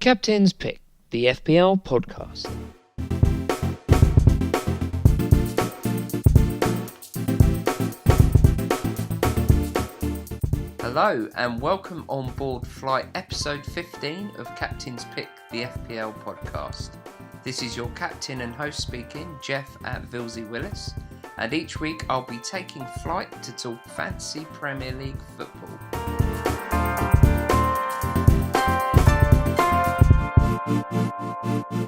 Captain's Pick, the FPL Podcast. Hello and welcome on board flight episode 15 of Captain's Pick, the FPL Podcast. This is your captain and host speaking, Geoff at Geoff Willis, and each week I'll be taking flight to talk fantasy Premier League football.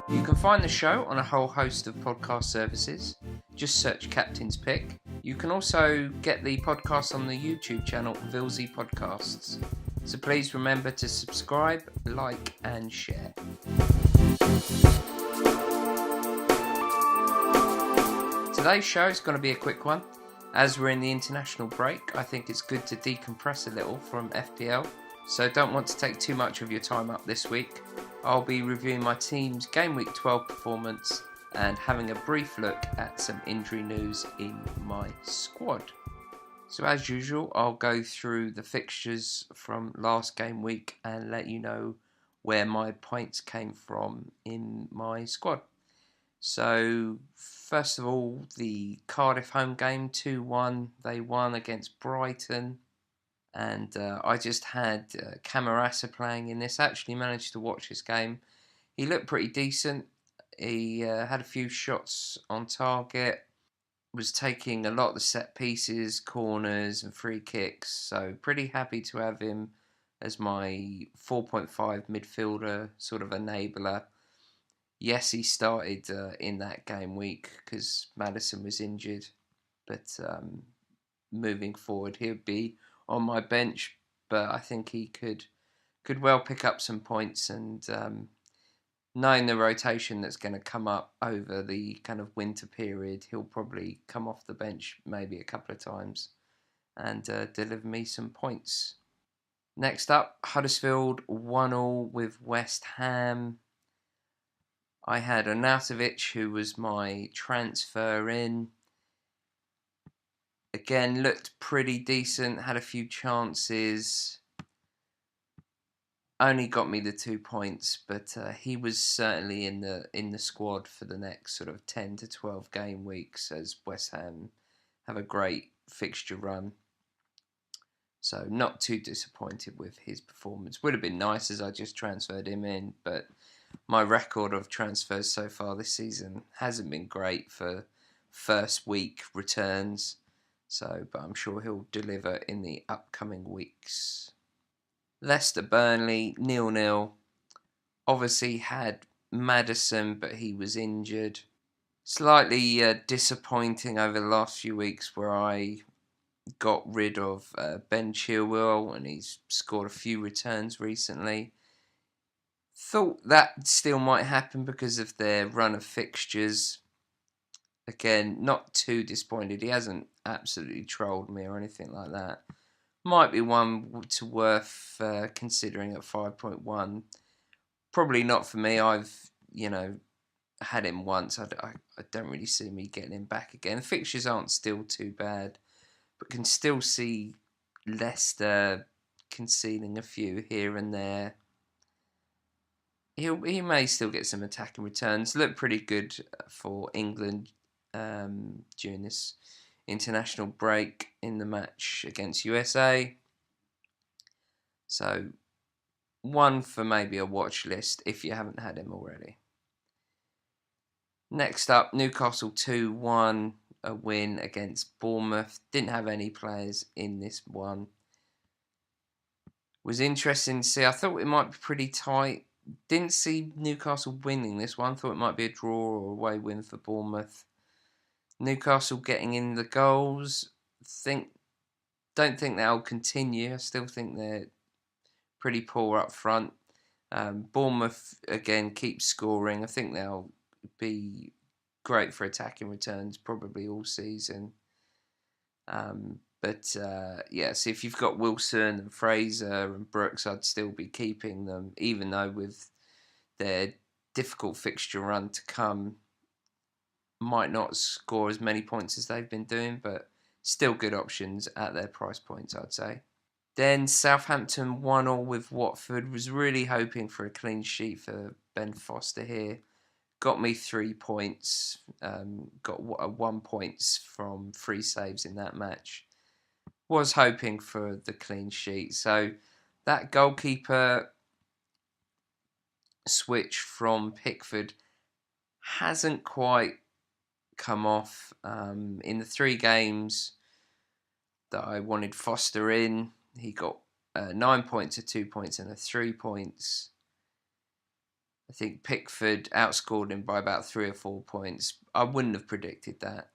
You can find the show on a whole host of podcast services. Just search Captain's Pick. You can also get the podcast on the YouTube channel Geoff Podcasts. So please remember to subscribe, like and share. Today's show is going to be a quick one. As we're in the international break, I think it's good to decompress a little from FPL. So don't want to take too much of your time up this week. I'll be reviewing my team's Game Week 12 performance and having a brief look at some injury news in my squad. So as usual, I'll go through the fixtures from last game week and let you know where my points came from in my squad. So first of all, the Cardiff home game, 2-1. They won against Brighton. And I just had Camarasa playing in this. I actually managed to watch this game. He looked pretty decent. He had a few shots on target. Was taking a lot of the set pieces, corners and free kicks. So pretty happy to have him as my 4.5 midfielder sort of enabler. Yes, he started in that game week because Maddison was injured. But moving forward, he'll be on my bench, but I think he could well pick up some points, and knowing the rotation that's going to come up over the kind of winter period, he'll probably come off the bench maybe a couple of times and deliver me some points. Next up, Huddersfield 1-1 with West Ham. I had Arnautovic, who was my transfer in. Again, looked pretty decent, had a few chances. Only got me the 2 points, but he was certainly in the squad for the next sort of 10 to 12 game weeks as West Ham have a great fixture run. So not too disappointed with his performance. Would have been nice as I just transferred him in, but my record of transfers so far this season hasn't been great for first week returns. But I'm sure he'll deliver in the upcoming weeks. Leicester Burnley 0-0. Obviously had Maddison, but he was injured. Slightly disappointing over the last few weeks where I got rid of Ben Chilwell and he's scored a few returns recently. Thought that still might happen because of their run of fixtures. Again, not too disappointed. He hasn't absolutely trolled me or anything like that. Might be one to worth considering at 5.1. Probably not for me. I've, had him once. I don't really see me getting him back again. The fixtures aren't still too bad, but can still see Leicester conceding a few here and there. He may still get some attacking returns. Look pretty good for England during this international break in the match against USA. So one for maybe a watch list if you haven't had him already. Next up, Newcastle 2-1, a win against Bournemouth. Didn't have any players in this one. Was interesting to see. I thought it might be pretty tight. Didn't see Newcastle winning this one. Thought it might be a draw or away win for Bournemouth. Newcastle getting in the goals. Don't think that'll continue. I still think they're pretty poor up front. Bournemouth again keeps scoring. I think they'll be great for attacking returns probably all season. So if you've got Wilson and Fraser and Brooks, I'd still be keeping them, even though with their difficult fixture run to come, might not score as many points as they've been doing, but still good options at their price points, I'd say. Then Southampton 1-1 with Watford. Was really hoping for a clean sheet for Ben Foster here. Got me 3 points. Got 1 points from 3 saves in that match. Was hoping for the clean sheet. So that goalkeeper switch from Pickford hasn't quite come off. In the 3 games that I wanted Foster in, he got 9 points, a 2 points, and a 3 points. I think Pickford outscored him by about 3 or 4 points. I wouldn't have predicted that.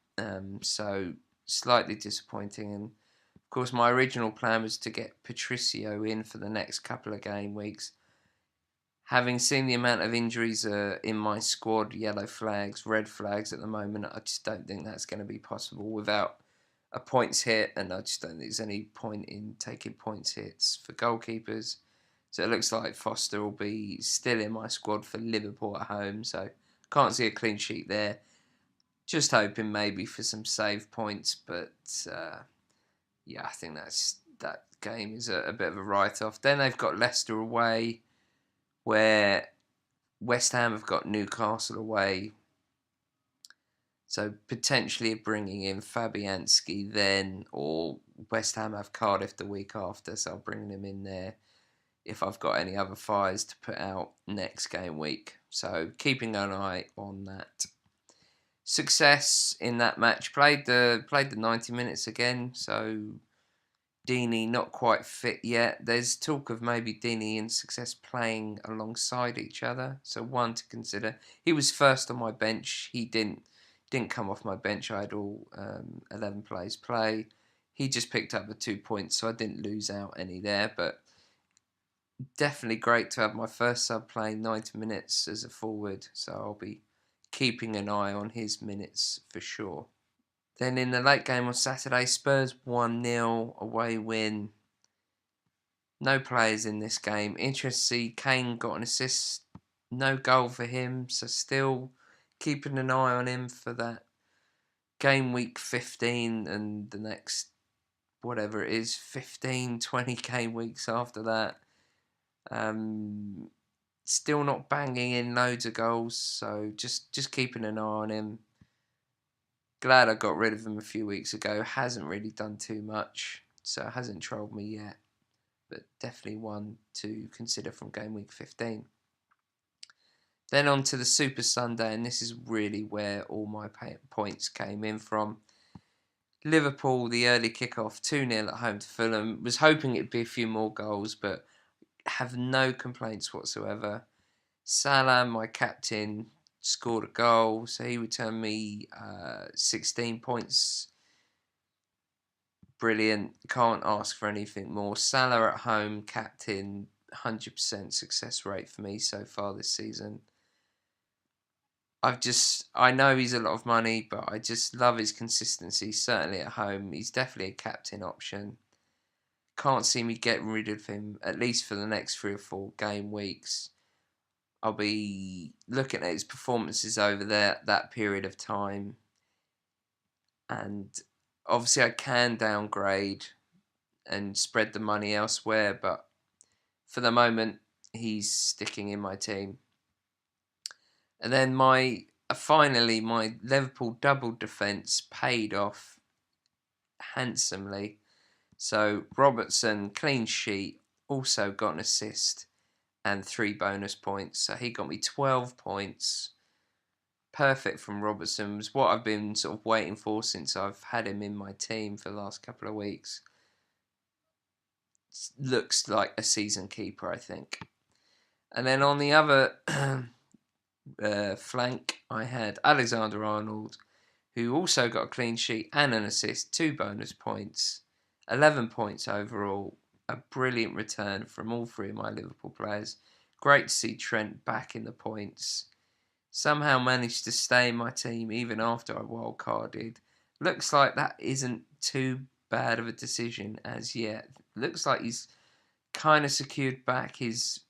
So slightly disappointing. And of course, my original plan was to get Patricio in for the next couple of game weeks. Having seen the amount of injuries in my squad, yellow flags, red flags at the moment, I just don't think that's going to be possible without a points hit, and I just don't think there's any point in taking points hits for goalkeepers. So it looks like Foster will be still in my squad for Liverpool at home, so can't see a clean sheet there. Just hoping maybe for some save points, but I think that game is a bit of a write-off. Then they've got Leicester away, where West Ham have got Newcastle away. So potentially bringing in Fabianski then, or West Ham have Cardiff the week after, so I'll bring him in there if I've got any other fires to put out next game week. So keeping an eye on that. Success in that match. Played the 90 minutes again, so Deeney not quite fit yet. There's talk of maybe Deeney and Success playing alongside each other, so one to consider. He was first on my bench. He didn't come off my bench. I had all 11 players play. He just picked up the 2 points, so I didn't lose out any there, but definitely great to have my first sub playing 90 minutes as a forward, so I'll be keeping an eye on his minutes for sure. Then in the late game on Saturday, Spurs 1-0 away win. No players in this game. Interesting to see Kane got an assist. No goal for him, so still keeping an eye on him for that game week 15 and the next, whatever it is, 15, 20 game weeks after that. Still not banging in loads of goals, so just keeping an eye on him. Glad I got rid of him a few weeks ago. Hasn't really done too much, so hasn't trolled me yet. But definitely one to consider from game week 15. Then on to the Super Sunday, and this is really where all my points came in from. Liverpool, the early kickoff, 2-0 at home to Fulham. Was hoping it'd be a few more goals, but have no complaints whatsoever. Salah, my captain, scored a goal, so he returned me 16 points. Brilliant. Can't ask for anything more. Salah at home, captain, 100% success rate for me so far this season. I know he's a lot of money, but I just love his consistency, certainly at home. He's definitely a captain option. Can't see me getting rid of him, at least for the next 3 or 4 game weeks. I'll be looking at his performances over there that period of time. And obviously I can downgrade and spread the money elsewhere, but for the moment, he's sticking in my team. And then finally, my Liverpool double defence paid off handsomely. So Robertson, clean sheet, also got an assist and 3 bonus points. So he got me 12 points. Perfect from Robertson. It was what I've been sort of waiting for since I've had him in my team for the last couple of weeks. Looks like a season keeper, I think. And then on the other flank, I had Alexander-Arnold, who also got a clean sheet and an assist, 2 bonus points, 11 points overall. A brilliant return from all 3 of my Liverpool players. Great to see Trent back in the points. Somehow managed to stay in my team even after I wildcarded. Looks like that isn't too bad of a decision as yet. Looks like he's kind of secured back his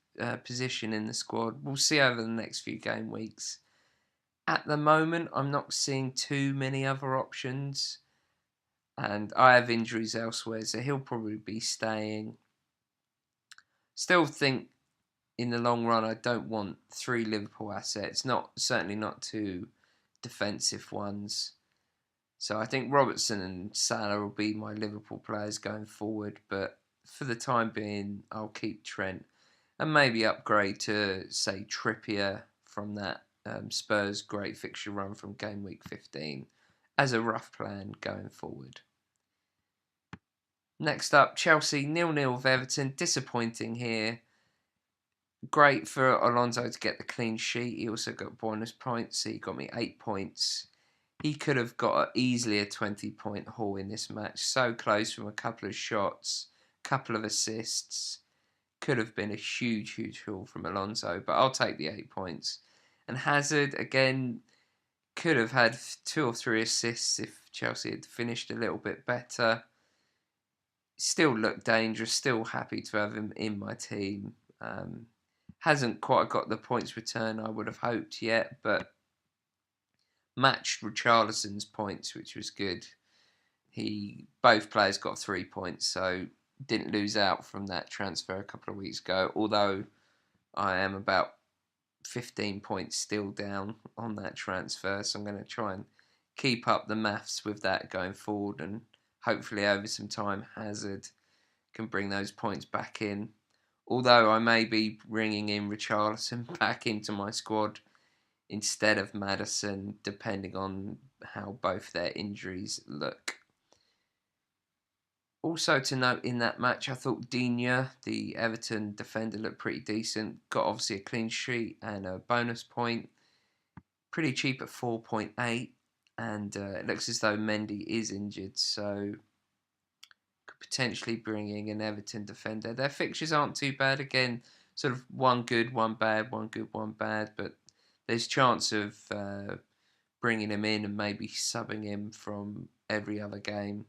position in the squad. We'll see over the next few game weeks. At the moment, I'm not seeing too many other options. And I have injuries elsewhere, so he'll probably be staying. Still think in the long run, I don't want 3 Liverpool assets. Certainly not 2 defensive ones. So I think Robertson and Salah will be my Liverpool players going forward. But for the time being, I'll keep Trent and maybe upgrade to, say, Trippier from that Spurs great fixture run from game week 15 as a rough plan going forward. Next up, Chelsea 0-0 with Everton. Disappointing here. Great for Alonso to get the clean sheet. He also got bonus points. So he got me 8 points. He could have got easily a 20-point haul in this match. So close from a couple of shots, couple of assists. Could have been a huge, huge haul from Alonso. But I'll take the 8 points. And Hazard, again, could have had 2 or 3 assists if Chelsea had finished a little bit better. Still looked dangerous. Still happy to have him in my team. Hasn't quite got the points return I would have hoped yet, but matched Richarlison's points, which was good. Both players got 3 points, so didn't lose out from that transfer a couple of weeks ago, although I am about 15 points still down on that transfer, so I'm going to try and keep up the maths with that going forward, and hopefully over some time Hazard can bring those points back in. Although I may be bringing in Richarlison back into my squad instead of Maddison, depending on how both their injuries look. Also to note in that match, I thought Digne, the Everton defender, looked pretty decent. Got obviously a clean sheet and a bonus point. Pretty cheap at 4.8. And it looks as though Mendy is injured, so could potentially bring in an Everton defender. Their fixtures aren't too bad. Again, sort of one good, one bad, one good, one bad. But there's chance of bringing him in and maybe subbing him from every other game.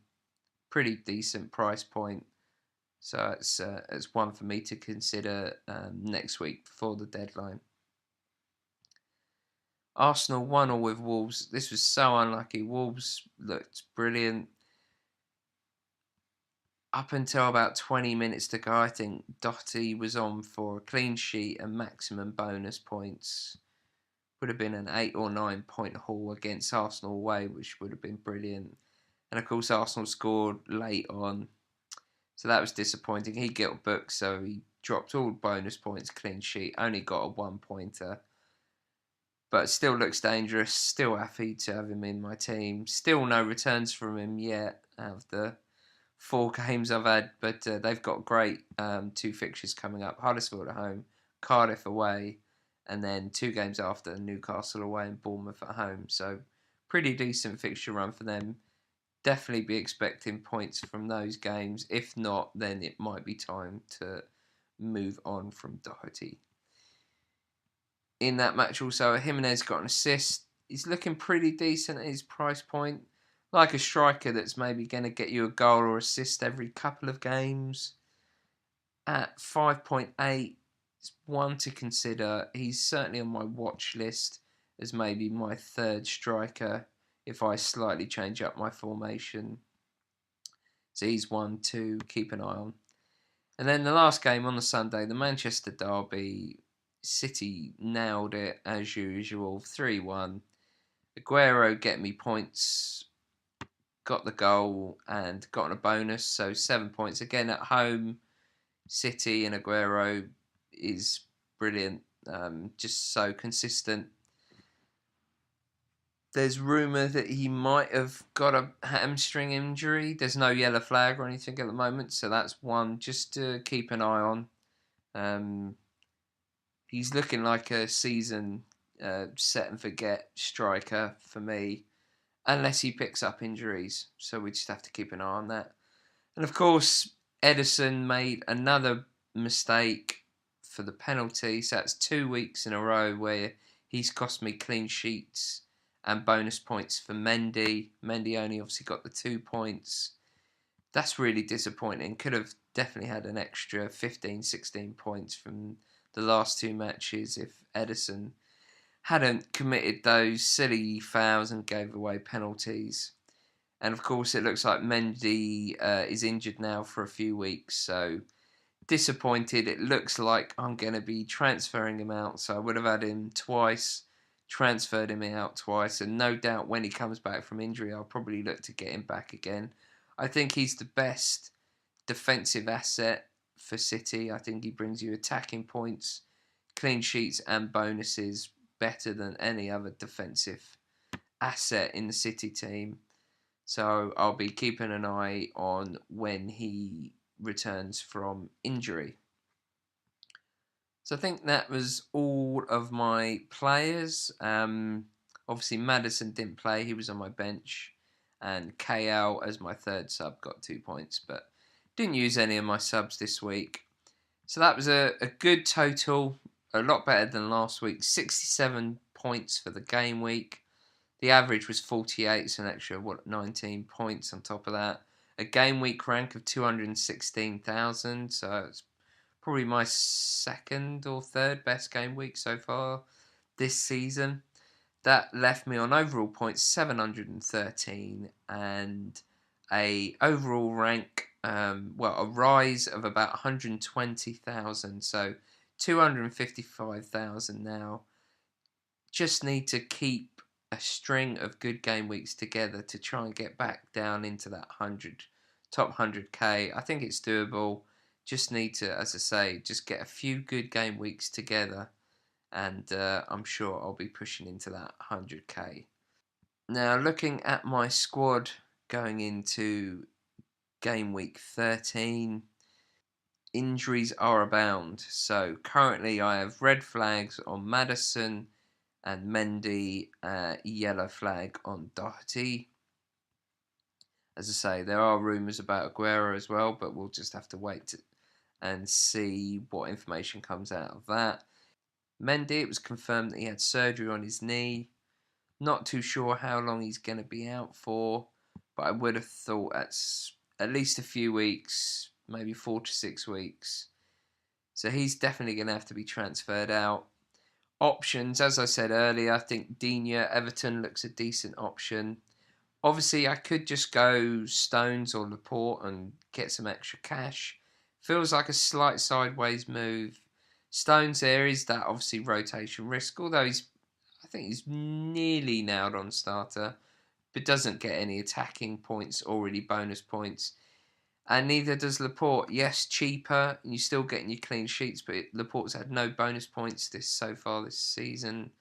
Pretty decent price point. So it's one for me to consider next week before the deadline. Arsenal 1-0 with Wolves. This was so unlucky. Wolves looked brilliant. Up until about 20 minutes to go, I think Doherty was on for a clean sheet and maximum bonus points. Would have been an 8 or 9 point haul against Arsenal away, which would have been brilliant. And of course, Arsenal scored late on, so that was disappointing. He got booked, so he dropped all bonus points, clean sheet, only got a 1-pointer. But still looks dangerous, still happy to have him in my team. Still no returns from him yet out of the 4 games I've had, but they've got great 2 fixtures coming up. Huddersfield at home, Cardiff away, and then 2 games after, Newcastle away and Bournemouth at home. So pretty decent fixture run for them. Definitely be expecting points from those games. If not, then it might be time to move on from Doherty. In that match also, Jimenez got an assist. He's looking pretty decent at his price point. Like a striker that's maybe going to get you a goal or assist every couple of games. At 5.8, it's one to consider. He's certainly on my watch list as maybe my third striker if I slightly change up my formation. So he's one to keep an eye on. And then the last game on the Sunday, the Manchester derby, City nailed it as usual, 3-1. Aguero get me points, got the goal and got a bonus, so 7 points. Again, at home, City and Aguero is brilliant, just so consistent. There's rumour that he might have got a hamstring injury. There's no yellow flag or anything at the moment, so that's one just to keep an eye on. He's looking like a season set and forget striker for me, unless he picks up injuries. So we just have to keep an eye on that. And of course, Edison made another mistake for the penalty. So that's 2 weeks in a row where he's cost me clean sheets and bonus points for Mendy. Mendy only obviously got the 2 points. That's really disappointing. Could have definitely had an extra 15, 16 points from the last 2 matches if Edison hadn't committed those silly fouls and gave away penalties. And of course, it looks like Mendy is injured now for a few weeks. So disappointed. It looks like I'm going to be transferring him out. So I would have had him twice, transferred him out twice. And no doubt when he comes back from injury, I'll probably look to get him back again. I think he's the best defensive asset for City. I think he brings you attacking points, clean sheets and bonuses better than any other defensive asset in the City team. So I'll be keeping an eye on when he returns from injury. So I think that was all of my players. Obviously, Maddison didn't play. He was on my bench. And KL, as my third sub, got 2 points. But didn't use any of my subs this week. So that was a good total. A lot better than last week. 67 points for the game week. The average was 48, so an extra, 19 points on top of that. A game week rank of 216,000, so it's probably my second or third best game week so far this season. That left me on overall points 713 and a overall rank, a rise of about 120,000, so 255,000 now. Just need to keep a string of good game weeks together to try and get back down into that top 100k. I think it's doable. Just need to, as I say, just get a few good game weeks together, and I'm sure I'll be pushing into that 100k. Now, looking at my squad going into game week 13, injuries are abound. So currently I have red flags on Maddison and Mendy, yellow flag on Doherty. As I say, there are rumours about Aguero as well, but we'll just have to wait and see what information comes out of that. Mendy, it was confirmed that he had surgery on his knee. Not too sure how long he's going to be out for, but I would have thought at least a few weeks, maybe 4 to 6 weeks. So he's definitely going to have to be transferred out. Options, as I said earlier, I think Digne, Everton looks a decent option. Obviously, I could just go Stones or Laporte and get some extra cash. Feels like a slight sideways move. Stones there is that obviously rotation risk, although I think he's nearly nailed on starter, but doesn't get any attacking points or really bonus points. And neither does Laporte. Yes, cheaper, and you're still getting your clean sheets, but Laporte's had no bonus points so far this season.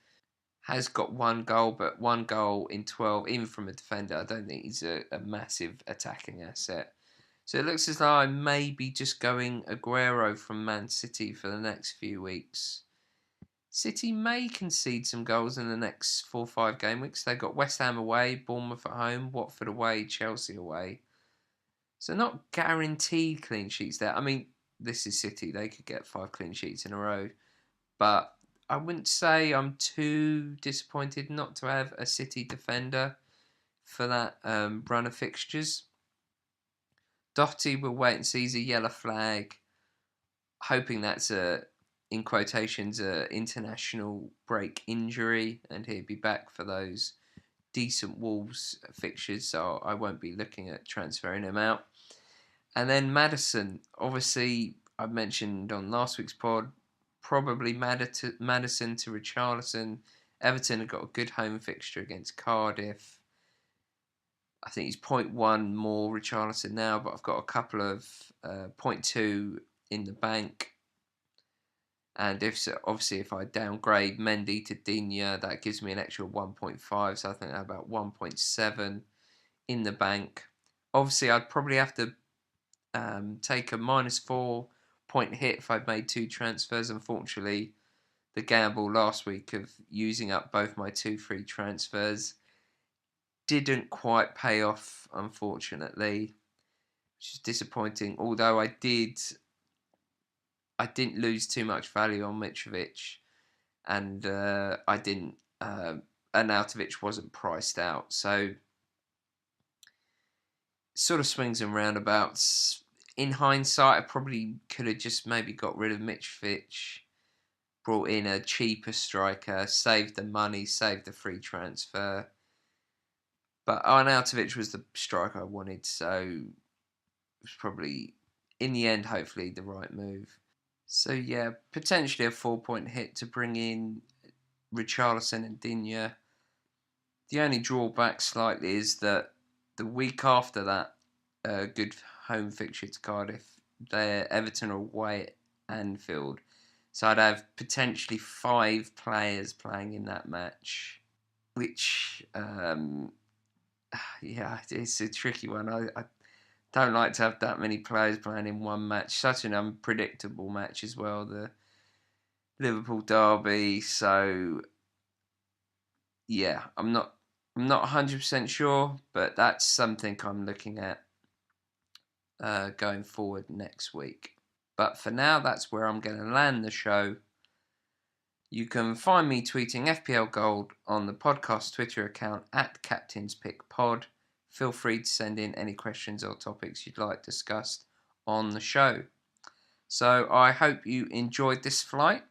Has got 1 goal, but 1 goal in 12, even from a defender, I don't think he's a massive attacking asset. So it looks as though I may be just going Aguero from Man City for the next few weeks. City may concede some goals in the next 4 or 5 game weeks. They've got West Ham away, Bournemouth at home, Watford away, Chelsea away. So not guaranteed clean sheets there. I mean, this is City. They could get 5 clean sheets in a row. But I wouldn't say I'm too disappointed not to have a City defender for that run of fixtures. Doherty will wait and see. He's a yellow flag. Hoping that's in quotations, a international break injury, and he'll be back for those decent Wolves fixtures, so I won't be looking at transferring him out. And then Maddison, obviously, I mentioned on last week's pod, probably Maddison to Richarlison. Everton have got a good home fixture against Cardiff. I think he's 0.1 more Richarlison now, but I've got a couple of 0.2 in the bank. And if I downgrade Mendy to Digne, that gives me an extra 1.5. So I think that's about 1.7 in the bank. Obviously, I'd probably have to take a -4 point hit if I'd made 2 transfers. Unfortunately, the gamble last week of using up both my 2 free transfers didn't quite pay off, unfortunately, which is disappointing. Although I didn't lose too much value on Mitrovic, and Arnautovic wasn't priced out. So sort of swings and roundabouts. In hindsight, I probably could have just maybe got rid of Mitrovic, brought in a cheaper striker, saved the money, saved the free transfer. But Arnautovic was the striker I wanted, so it was probably, in the end, hopefully the right move. So yeah, potentially a 4-point hit to bring in Richarlison and Digne. The only drawback slightly is that the week after that good home fixture to Cardiff, they're Everton are away at Anfield. So I'd have potentially 5 players playing in that match, which, it's a tricky one. I don't like to have that many players playing in one match. Such an unpredictable match as well, the Liverpool derby. So yeah, I'm not 100% sure, but that's something I'm looking at going forward next week. But for now, that's where I'm going to land the show. You can find me tweeting FPL Gold on the podcast Twitter account at CaptainsPickPod. Feel free to send in any questions or topics you'd like discussed on the show. So I hope you enjoyed this flight.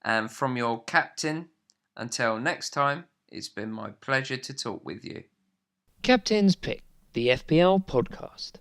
And from your captain, until next time, it's been my pleasure to talk with you. Captain's Pick, the FPL Podcast.